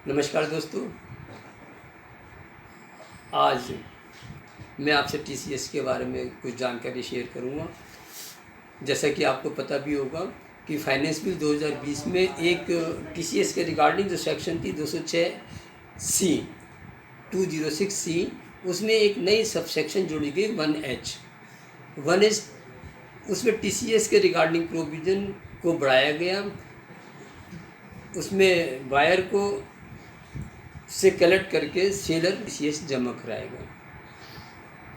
नमस्कार दोस्तों, आज मैं आपसे टीसीएस के बारे में कुछ जानकारी शेयर करूंगा। जैसा कि आपको पता भी होगा कि फाइनेंस बिल 2020 में एक टीसीएस के रिगार्डिंग जो सेक्शन थी 206C, उसमें एक नई सब सेक्शन जोड़ी गई 1H। उसमें टीसीएस के रिगार्डिंग प्रोविज़न को बढ़ाया गया। उसमें बायर को से कलेक्ट करके सेलर टीसीएस जमा कराएगा।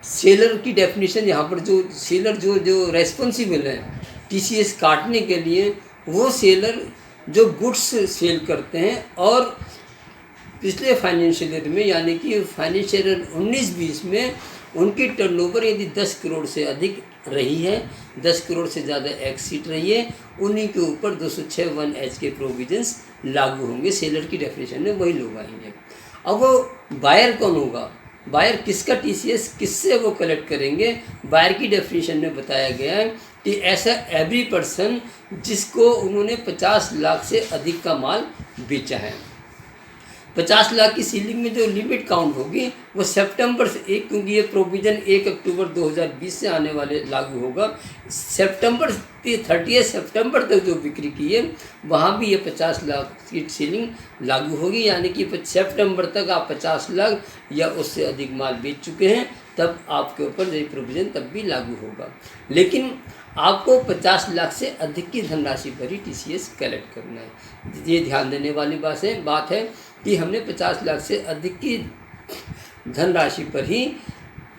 सेलर की डेफिनेशन यहाँ पर जो सेलर जो रेस्पॉन्सिबल है टीसीएस काटने के लिए, वो सेलर जो गुड्स सेल करते हैं और पिछले फाइनेंशियल ईयर में यानी कि फाइनेंशियल ईयर 19-20 में उनकी टर्नओवर यदि 10 करोड़ से अधिक रही है, 10 करोड़ से ज़्यादा एक्सीड रही है, उन्हीं के ऊपर 206(1)H के प्रोविजंस लागू होंगे। सेलर की डेफिनेशन में वही लोग आएंगे। अब वो बायर कौन होगा, बायर किसका टीसीएस किससे वो कलेक्ट करेंगे। बायर की डेफिनेशन में बताया गया है कि ऐसा एवरी पर्सन जिसको उन्होंने 50 लाख से अधिक का माल बेचा है। 50 लाख की सीलिंग में जो लिमिट काउंट होगी वो सितंबर से क्योंकि ये प्रोविज़न 1 अक्टूबर 2020 से आने वाले लागू होगा। 30 सितंबर तक जो बिक्री की है वहाँ भी ये 50 लाख की सीलिंग लागू होगी, यानी कि सितंबर तक आप 50 लाख या उससे अधिक माल बेच चुके हैं तब आपके ऊपर ये प्रोविज़न तब भी लागू होगा। लेकिन आपको 50 लाख से अधिक की धनराशि पर ही टीसीएस कलेक्ट करना है। ये ध्यान देने वाली बात है कि हमने 50 लाख से अधिक की धनराशि पर ही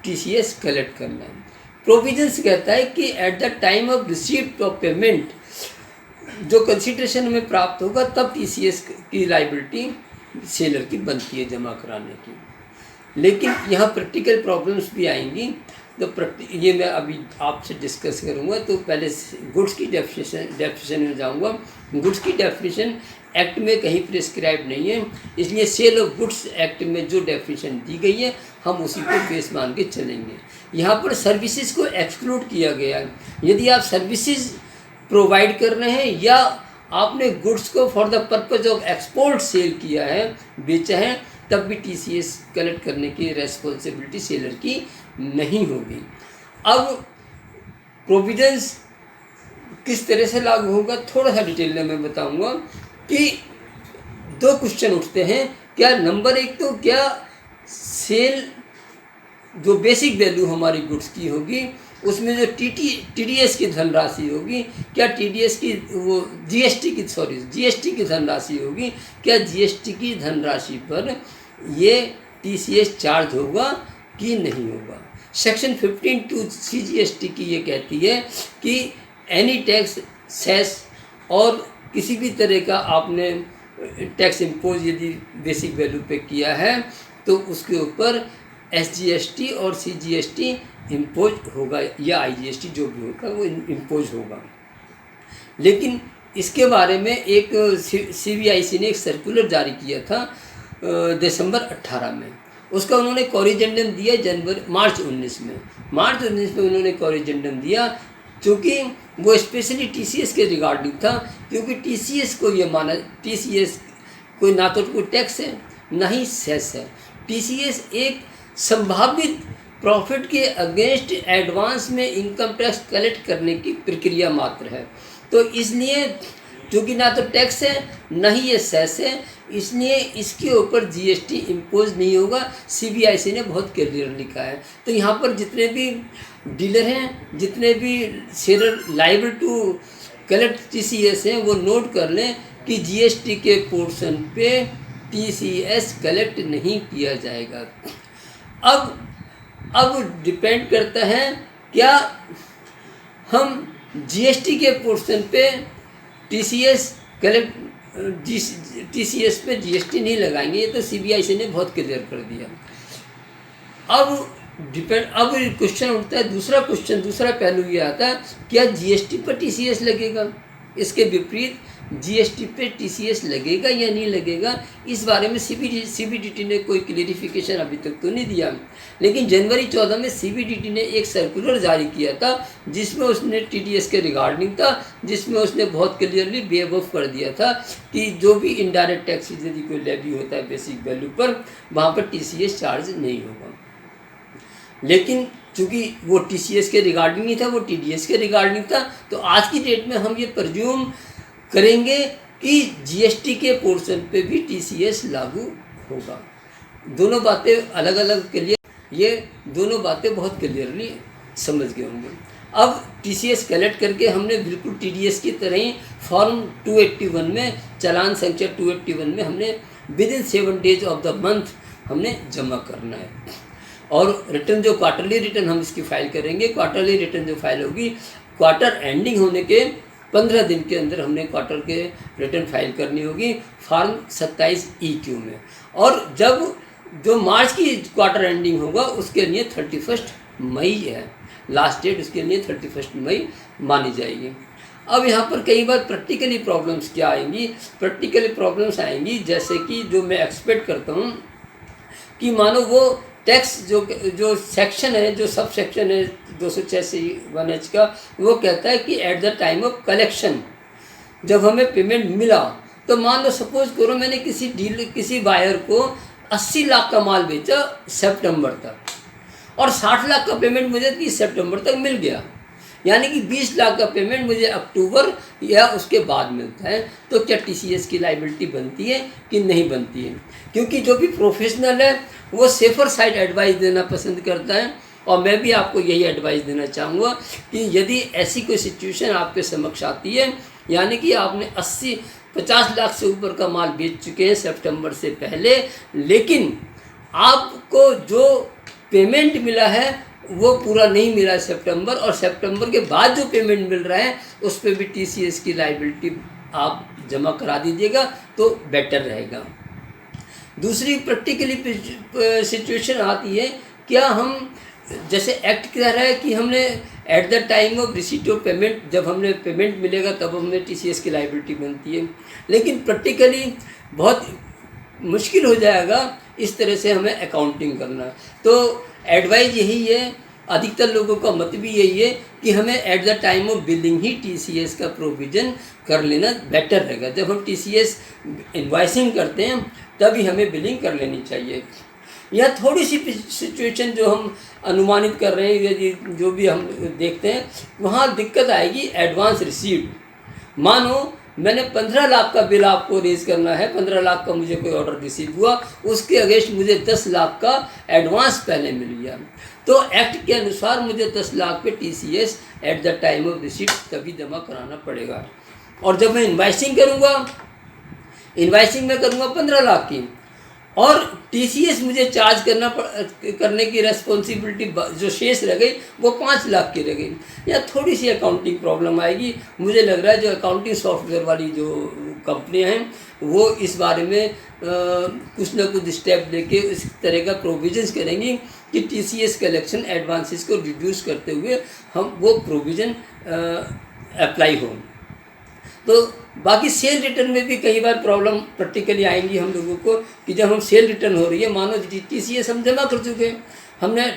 टीसीएस कलेक्ट करना है। प्रोविजंस कहता है कि at the time of receipt of payment जो कंसिडरेशन हमें प्राप्त होगा तब टीसीएस की लायबिलिटी सेलर की बनती है जमा कराने की। लेकिन यहाँ प्रैक्टिकल प्रॉब्लम्स भी आएंगी, तो ये मैं अभी आपसे डिस्कस करूँगा। तो पहले गुड्स की डेफिनेशन में जाऊँगा। गुड्स की डेफिनेशन एक्ट में कहीं प्रिस्क्राइब नहीं है, इसलिए सेल ऑफ गुड्स एक्ट में जो डेफिनेशन दी गई है हम उसी को बेस मान के चलेंगे। यहाँ पर सर्विसेज को एक्सक्लूड किया गया है। यदि आप सर्विसेज प्रोवाइड कर रहे हैं या आपने गुड्स को for the purpose of export cell किया है, बेचा है, तब भी टीसीएस कलेक्ट करने की रेस्पॉन्सिबिलिटी सेलर की नहीं होगी। अब प्रोविजंस किस तरह से लागू होगा थोड़ा सा डिटेल में मैं बताऊंगा कि 2 क्वेश्चन उठते हैं। क्या नंबर 1 तो क्या सेल जो बेसिक वैल्यू हमारी गुड्स की होगी उसमें जो टीडीएस की धनराशि होगी, क्या टीडीएस की वो जीएसटी की धनराशि होगी, क्या जीएसटी की धनराशि पर ये टीसीएस चार्ज होगा कि नहीं होगा। सेक्शन 15(2) सीजीएसटी की ये कहती है कि एनी टैक्स, सेस और किसी भी तरह का आपने टैक्स इम्पोज यदि बेसिक वैल्यू पे किया है तो उसके ऊपर एसजीएसटी और सीजीएसटी इम्पोज होगा या आईजीएसटी जो भी होगा वो इम्पोज होगा। लेकिन इसके बारे में एक सीबीआईसी ने एक सर्कुलर जारी किया था दिसंबर 18 में। उसका उन्होंने कॉरिजेंडम दिया मार्च 19 में उन्होंने कॉरिजेंडम दिया, क्योंकि वो स्पेशली टीसीएस के रिगार्डिंग था। क्योंकि टीसीएस को ये माना, टीसीएस कोई ना तो कोई टैक्स है ना ही सेस है। टीसीएस एक संभावित प्रॉफिट के अगेंस्ट एडवांस में इनकम टैक्स कलेक्ट करने की प्रक्रिया मात्र है। तो इसलिए क्योंकि ना तो टैक्स है ना ही ये सेस है, इसलिए इसके ऊपर जीएसटी इम्पोज नहीं होगा। सीबीआईसी ने बहुत क्लियर लिखा है। तो यहाँ पर जितने भी डीलर हैं, जितने भी seller liable to collect TCS हैं, वो नोट कर लें कि जीएसटी के पोर्शन पे टीसीएस कलेक्ट नहीं किया जाएगा। अब डिपेंड करता है क्या हम जीएसटी के पोर्शन पे टीसीएस पे जीएसटी नहीं लगाएंगे। ये तो सीबीआईसी ने बहुत क्लियर कर दिया। अब क्वेश्चन उठता है, दूसरा पहलू ये आता है क्या जीएसटी पर टीसीएस लगेगा। इसके विपरीत जीएसटी पे टीसीएस लगेगा या नहीं लगेगा, इस बारे में सीबीडीटी ने कोई क्लेरिफिकेशन अभी तक तो नहीं दिया। लेकिन जनवरी 14 में सीबीडीटी ने एक सर्कुलर जारी किया था जिसमें उसने टीडीएस के रिगार्डिंग था, जिसमें उसने बहुत क्लियरली वेव ऑफ कर दिया था कि जो भी इनडायरेक्ट टैक्स यदि कोई लेवी होता है बेसिक वैल्यू पर, वहाँ पर टीसीएस चार्ज नहीं होगा। लेकिन चूँकि वो टीसीएस के रिगार्डिंग नहीं था, वो टीडीएस के रिगार्डिंग था, तो आज की डेट में हम ये प्रज्यूम करेंगे कि जीएसटी के पोर्शन पे भी टीसीएस लागू होगा। दोनों बातें अलग अलग क्लियर, ये दोनों बातें बहुत क्लियरली समझ गए होंगे। अब टीसीएस कलेक्ट करके हमने बिल्कुल टीडीएस की तरह ही फॉर्म 281 में, चालान संख्या 281 में हमने within 7 days of the month हमने जमा करना है। और रिटर्न जो क्वार्टरली रिटर्न हम इसकी फाइल करेंगे, क्वार्टरली रिटर्न जो फाइल होगी क्वार्टर एंडिंग होने के 15 दिन के अंदर हमने क्वार्टर के रिटर्न फाइल करनी होगी फॉर्म 27 EQ में। और जब जो मार्च की क्वार्टर एंडिंग होगा उसके लिए 31 मई है लास्ट डेट, उसके लिए 31 मई मानी जाएगी। अब यहाँ पर कई बार प्रैक्टिकली प्रॉब्लम्स क्या आएंगी, प्रैक्टिकली प्रॉब्लम्स आएंगी जैसे कि जो मैं एक्सपेक्ट करता हूँ कि मानो वो टैक्स जो सेक्शन है, जो सब सेक्शन है 286(1)H का, वो कहता है कि at the time of collection जब हमें पेमेंट मिला, तो मान लो सपोज करो मैंने किसी बायर को 80 लाख का माल बेचा सितंबर तक और 60 लाख का पेमेंट मुझे 30 सितंबर तक मिल गया, यानी कि 20 लाख का पेमेंट मुझे अक्टूबर या उसके बाद मिलता है, तो क्या टीसीएस की लायबिलिटी बनती है कि नहीं बनती है? क्योंकि जो भी प्रोफेशनल है वो सेफर साइड एडवाइस देना पसंद करता है, और मैं भी आपको यही एडवाइस देना चाहूँगा कि यदि ऐसी कोई सिचुएशन आपके समक्ष आती है, यानी कि आपने 50 लाख से ऊपर का माल बेच चुके हैं सितंबर से पहले, लेकिन आपको जो पेमेंट मिला है वो पूरा नहीं मिला सितंबर, और सितंबर के बाद जो पेमेंट मिल रहा है उस पर भी टीसीएस की लायबिलिटी आप जमा करा दीजिएगा तो बेटर रहेगा। दूसरी प्रैक्टिकली सिचुएशन आती है, क्या हम जैसे एक्ट कह रहा है कि हमने at the time of receipt of payment, जब हमने पेमेंट मिलेगा तब हमें टीसीएस की लायबिलिटी बनती है, लेकिन प्रैक्टिकली बहुत मुश्किल हो जाएगा इस तरह से हमें अकाउंटिंग करना। तो एडवाइस यही है, अधिकतर लोगों का मत भी यही है कि हमें at the time of billing he TCS का प्रोविज़न कर लेना बेटर रहेगा। जब हम टीसीएस इनवॉइसिंग करते हैं तभी हमें बिलिंग कर लेनी चाहिए। यह थोड़ी सी सिचुएशन जो हम अनुमानित कर रहे हैं, यदि जो भी हम देखते हैं, वहाँ दिक्कत आएगी एडवांस रिसीव्ड। मानो मैंने 15 लाख का बिल आपको रेज करना है, 15 लाख का मुझे कोई ऑर्डर रिसीव हुआ, उसके अगेंस्ट मुझे 10 लाख का एडवांस पहले मिल गया, तो एक्ट के अनुसार मुझे 10 लाख पे TCS at the time of receipt तभी जमा कराना पड़ेगा। और जब मैं इनवाइसिंग करूँगा, इनवाइसिंग में करूँगा 15 लाख की, और टीसीएस मुझे चार्ज करने की रेस्पॉन्सिबिलिटी जो शेष रह गई वो 5 लाख की रह गई, या थोड़ी सी अकाउंटिंग प्रॉब्लम आएगी। मुझे लग रहा है जो अकाउंटिंग सॉफ्टवेयर वाली जो कंपनियां हैं वो इस बारे में कुछ ना कुछ स्टेप लेके इस तरह का प्रोविजंस करेंगी कि टीसीएस कलेक्शन एडवांसेस को रिड्यूस करते हुए हम वो प्रोविज़न अप्लाई हो। तो बाकी सेल रिटर्न में भी कई बार प्रॉब्लम प्रैक्टिकली आएंगी हम लोगों को कि जब हम सेल रिटर्न हो रही है, मानो टीसीएस हम जमा कर चुके हैं, हमने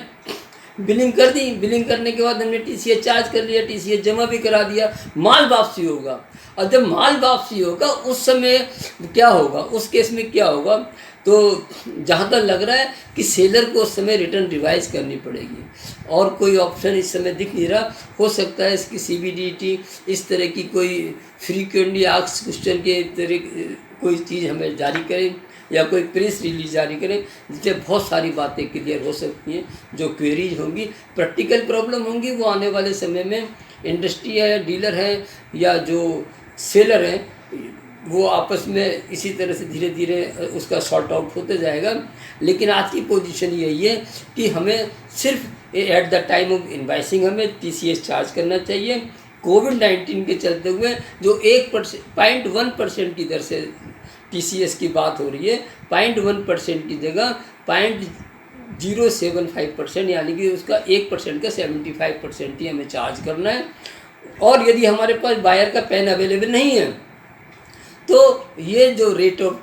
बिलिंग कर दी, बिलिंग करने के बाद हमने टीसीएस चार्ज कर लिया, टीसीएस जमा भी करा दिया, माल वापसी होगा, और जब माल वापसी होगा उस समय क्या होगा, उस केस में क्या होगा, तो जहाँ तक लग रहा है कि सेलर को उस समय रिटर्न रिवाइज करनी पड़ेगी, और कोई ऑप्शन इस समय दिख नहीं रहा। हो सकता है इसकी सीबीडीटी इस तरह की कोई फ्रीक्वेंटली आस्क्ड क्वेश्चन के तरह कोई चीज़ हमें जारी करे, या कोई प्रेस रिलीज जारी करें, जिससे बहुत सारी बातें क्लियर हो सकती हैं। जो क्वेरीज होंगी, प्रैक्टिकल प्रॉब्लम होंगी, वो आने वाले समय में इंडस्ट्री है, डीलर है, या जो सेलर हैं, वो आपस में इसी तरह से धीरे धीरे उसका सॉर्ट आउट होते जाएगा। लेकिन आज की पोजीशन यही है कि हमें सिर्फ at the time of invoicing हमें टीसीएस चार्ज करना चाहिए। कोविड-19 के चलते हुए जो 0.1% की दर से टीसीएस की बात हो रही है, 0.1% की जगह 0.075%, यानी कि उसका 1% का 75% ही हमें चार्ज करना है। और यदि हमारे पास बायर का पेन अवेलेबल नहीं है तो ये जो रेट ऑफ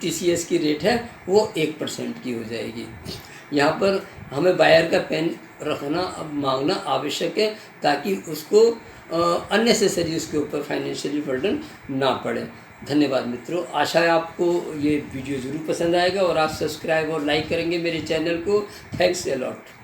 TCS की रेट है वो 1% की हो जाएगी। यहाँ पर हमें बायर का पेन रखना अब मांगना आवश्यक है, ताकि उसको अननेसेसरी उसके ऊपर फाइनेंशियली बर्डन ना पड़े। धन्यवाद मित्रों, आशा है आपको ये वीडियो ज़रूर पसंद आएगा और आप सब्सक्राइब और लाइक करेंगे मेरे चैनल को। Thanks a lot.